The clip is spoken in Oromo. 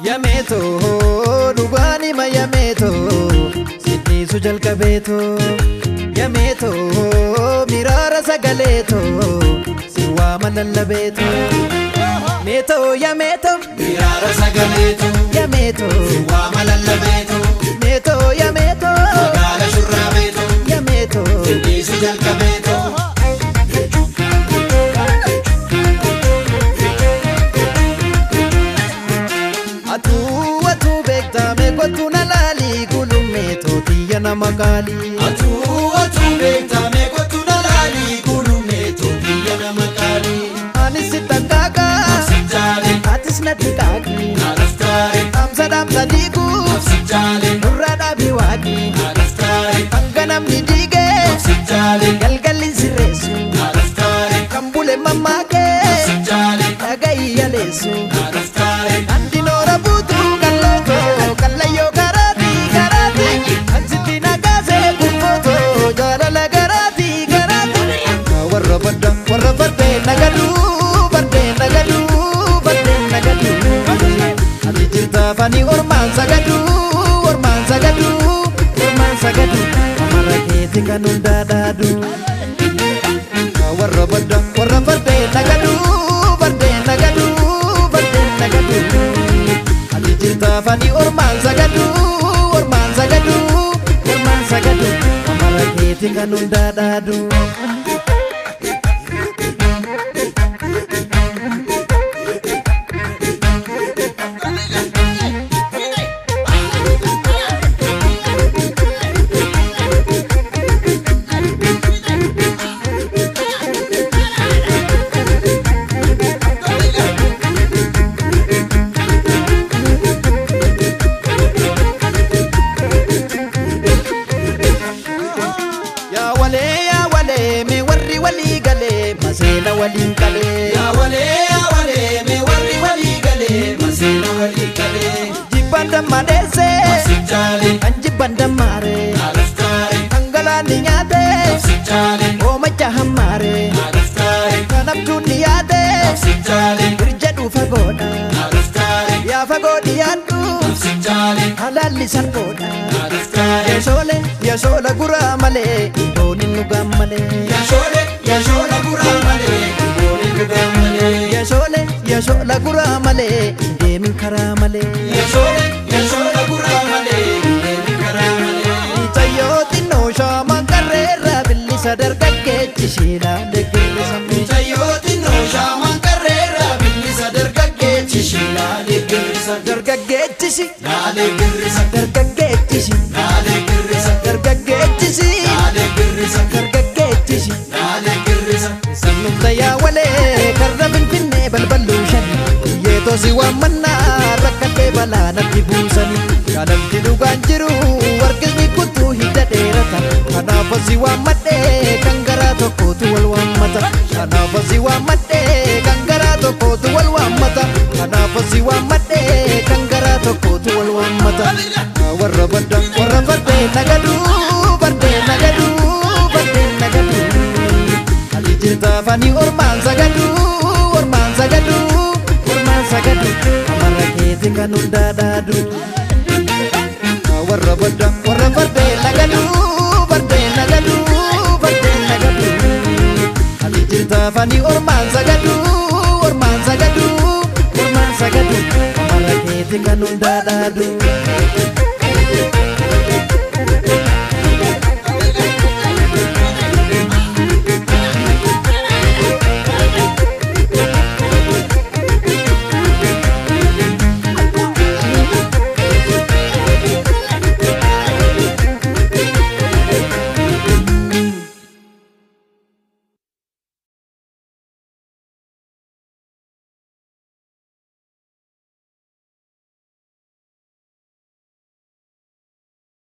Yameto dubani ma yameto sidni sujal kabeto yameto mirara sagaleto siwa malallabeto meto yameto mirara sagaleto yameto siwa malallabeto meto yameto magala shurrabeto yameto sidni sujal kabeto atu bektame kotuna lali gulumeto tiyana magali atu bektame kotuna lali gulumeto tiyana magali anisitakaga sijale atis natikagi alastare amsadam sadiku sijale nurada biwagi alastare anganam nidige sijale galgalin siresu alastare kambule mamake sijale agai yalesu alastare andinora butu kalloto kallayo garati garati ansitina kaze kufoto jalala garati garati warra badde nagadu badde nagadu badde nagadu ati jirta fani orman sagadu amara keti kanun dadadu warra badde nagadu badde nagadu ati jirta fani orman sagadu amara keti kanun dadadu Ya wale me warri wali gale masela wali kale ya wale me warri wali gale masela wali gale jibanda madese sijale anjibanda mare alastare angala ninyate sijale o macha hamare alastare kanap duniyate sijale irjadu fagoda alastare ya fagodi yandu sijale halali sargoda alastare ya sola gura male doni nugamale ya shole gura male doni nugamale ya sola gura male demin karamale ya shole gura male deni karamale Tayyoti no shama karera billi sadar kakkechi shila deggirisa tayyoti no shama karera billi sadar kakkechi shila deggirisa dargaggeechi shi laale girrisa dargaggeechi shi laale girrisa dargaggeechi shi laale girrisa dargaggeechi shi laale girrisa Sannumta yaa walee karra finfinnee balballuu shani yeetoo si waammannaa rakkatee balaa natti buusani jaalalti dhugaan jiru warqisni kuttuu hidda dheerata kanaaf si waammadhee kan garaa tokkootu wal waammata kanaaf si waammadhee kan garaa tokkootu wal waammata kanaaf si waammadhee kan garaa tokkootu wal waammata warra baddee nagadu ati jirta fani ormaan sagadu amara keeti kanun dadadu warra baddee nagadu ati jirta fani ormaan sagadu amara keeti kanun dadadu